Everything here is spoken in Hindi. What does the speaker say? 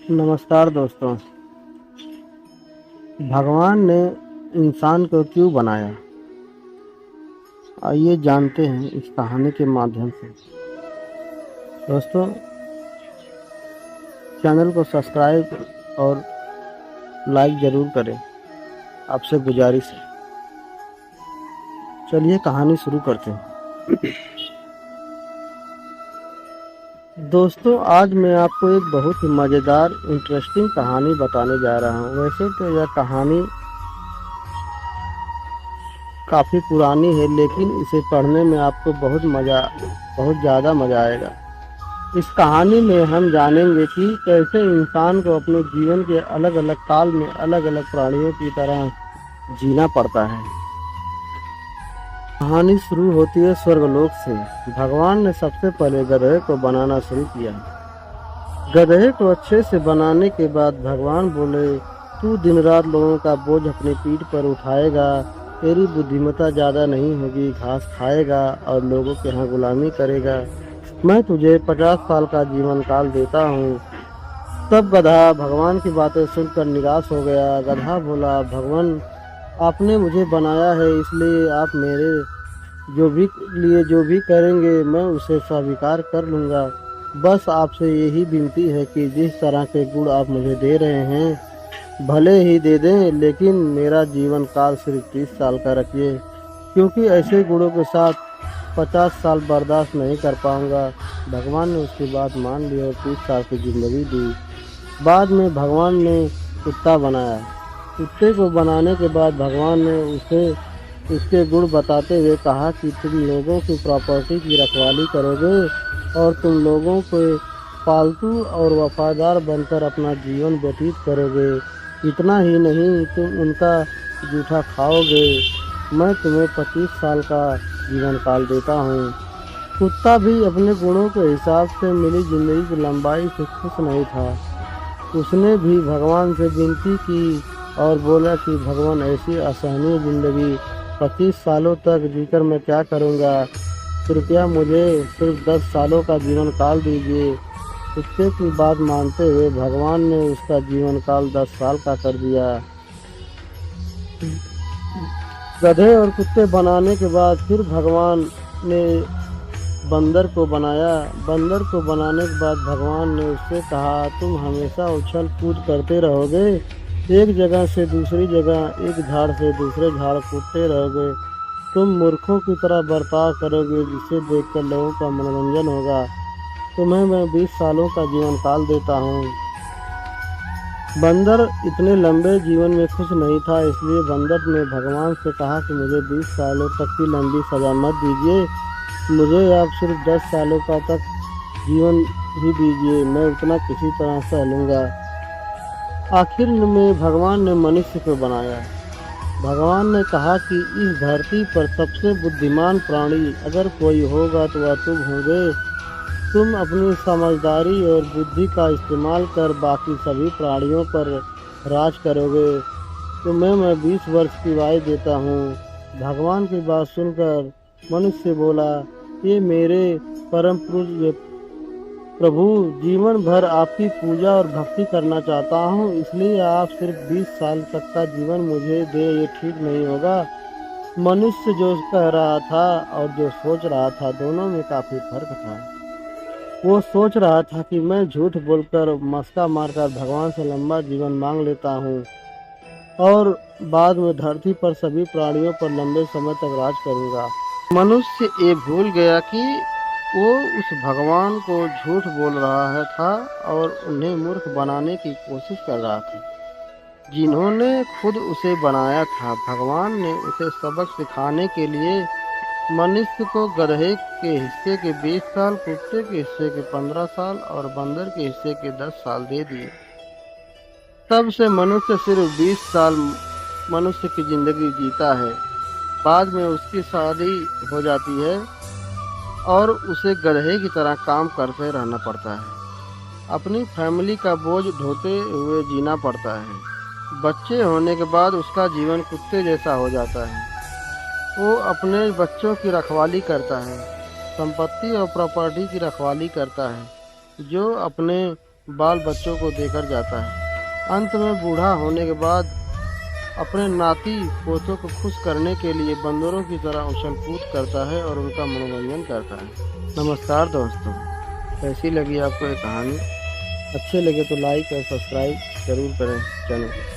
नमस्कार दोस्तों। भगवान ने इंसान को क्यों बनाया, आइए जानते हैं इस कहानी के माध्यम से। दोस्तों, चैनल को सब्सक्राइब और लाइक ज़रूर करें, आपसे गुजारिश है। चलिए कहानी शुरू करते हैं। दोस्तों, आज मैं आपको एक बहुत ही मज़ेदार इंटरेस्टिंग कहानी बताने जा रहा हूँ। वैसे तो यह कहानी काफ़ी पुरानी है, लेकिन इसे पढ़ने में आपको बहुत ज़्यादा मज़ा आएगा। इस कहानी में हम जानेंगे कि कैसे इंसान को अपने जीवन के अलग अलग काल में अलग अलग प्राणियों की तरह जीना पड़ता है। कहानी शुरू होती है स्वर्गलोक से। भगवान ने सबसे पहले गधे को बनाना शुरू किया। गधे को अच्छे से बनाने के बाद भगवान बोले, तू दिन रात लोगों का बोझ अपनी पीठ पर उठाएगा, तेरी बुद्धिमत्ता ज़्यादा नहीं होगी, घास खाएगा और लोगों के यहाँ गुलामी करेगा। मैं तुझे 50 साल का जीवन काल देता हूँ। तब गधा भगवान की बातें सुनकर निराश हो गया। गधा बोला, भगवान आपने मुझे बनाया है, इसलिए आप मेरे जो भी करेंगे मैं उसे स्वीकार कर लूँगा। बस आपसे यही विनती है कि जिस तरह के गुण आप मुझे दे रहे हैं भले ही दे दें, लेकिन मेरा जीवन काल सिर्फ 30 साल का रखिए, क्योंकि ऐसे गुणों के साथ 50 साल बर्दाश्त नहीं कर पाऊंगा। भगवान ने उसकी बात मान ली और 30 साल की ज़िंदगी दी। बाद में भगवान ने कुत्ता बनाया। कुत्ते को बनाने के बाद भगवान ने उसे उसके गुण बताते हुए कहा कि तुम लोगों की प्रॉपर्टी की रखवाली करोगे और तुम लोगों के पालतू और वफादार बनकर अपना जीवन व्यतीत करोगे। इतना ही नहीं, तुम उनका जूठा खाओगे। मैं तुम्हें 25 साल का जीवन काल देता हूँ। कुत्ता भी अपने गुणों के हिसाब से मिली जिंदगी की लंबाई से खुश नहीं था। उसने भी भगवान से विनती की और बोला कि भगवान ऐसी असहनीय ज़िंदगी 25 सालों तक जीकर मैं क्या करूँगा, कृपया मुझे सिर्फ 10 सालों का जीवन काल दीजिए। कुत्ते की बात मानते हुए भगवान ने उसका जीवन काल 10 साल का कर दिया। गधे और कुत्ते बनाने के बाद फिर भगवान ने बंदर को बनाया। बंदर को बनाने के बाद भगवान ने उससे कहा, तुम हमेशा उछल कूद करते रहोगे, एक जगह से दूसरी जगह, एक झाड़ से दूसरे झाड़ कूदते रहोगे। तुम मूर्खों की तरह बर्ताव करोगे, जिसे देखकर लोगों का मनोरंजन होगा। तुम्हें मैं 20 सालों का जीवन काल देता हूँ। बंदर इतने लंबे जीवन में खुश नहीं था, इसलिए बंदर ने भगवान से कहा कि मुझे 20 सालों तक की लंबी सजा मत दीजिए, मुझे आप सिर्फ 10 सालों का तक जीवन ही दीजिए, मैं उतना किसी तरह सह लूँगा। आखिर में भगवान ने मनुष्य को बनाया। भगवान ने कहा कि इस धरती पर सबसे बुद्धिमान प्राणी अगर कोई होगा तो वह तुम होगे। तुम अपनी समझदारी और बुद्धि का इस्तेमाल कर बाकी सभी प्राणियों पर राज करोगे। तुम्हें मैं 20 वर्ष की आयु देता हूँ। भगवान की बात सुनकर मनुष्य बोला, ये मेरे परम पूज्य प्रभु, जीवन भर आपकी पूजा और भक्ति करना चाहता हूँ, इसलिए आप सिर्फ 20 साल तक का जीवन मुझे दे, ये ठीक नहीं होगा। मनुष्य जो कह रहा था और जो सोच रहा था, दोनों में काफ़ी फर्क था। वो सोच रहा था कि मैं झूठ बोलकर मस्का मारकर भगवान से लंबा जीवन मांग लेता हूँ और बाद में धरती पर सभी प्राणियों पर लंबे समय तक राज करूँगा। मनुष्य ये भूल गया कि वो उस भगवान को झूठ बोल रहा था और उन्हें मूर्ख बनाने की कोशिश कर रहा था, जिन्होंने खुद उसे बनाया था। भगवान ने उसे सबक सिखाने के लिए मनुष्य को गधे के हिस्से के 20 साल, कुत्ते के हिस्से के 15 साल और बंदर के हिस्से के 10 साल दे दिए। तब से मनुष्य सिर्फ 20 साल मनुष्य की जिंदगी जीता है। बाद में उसकी शादी हो जाती है और उसे गधे की तरह काम करते रहना पड़ता है। अपनी फैमिली का बोझ ढोते हुए जीना पड़ता है। बच्चे होने के बाद उसका जीवन कुत्ते जैसा हो जाता है। वो अपने बच्चों की रखवाली करता है, संपत्ति और प्रॉपर्टी की रखवाली करता है, जो अपने बाल बच्चों को देकर जाता है। अंत में बूढ़ा होने के बाद अपने नाती पोतों को खुश करने के लिए बंदरों की तरह उछल कूद करता है और उनका मनोरंजन करता है। नमस्कार दोस्तों, कैसी लगी आपको ये कहानी? अच्छे लगे तो लाइक और सब्सक्राइब जरूर करें चैनल को।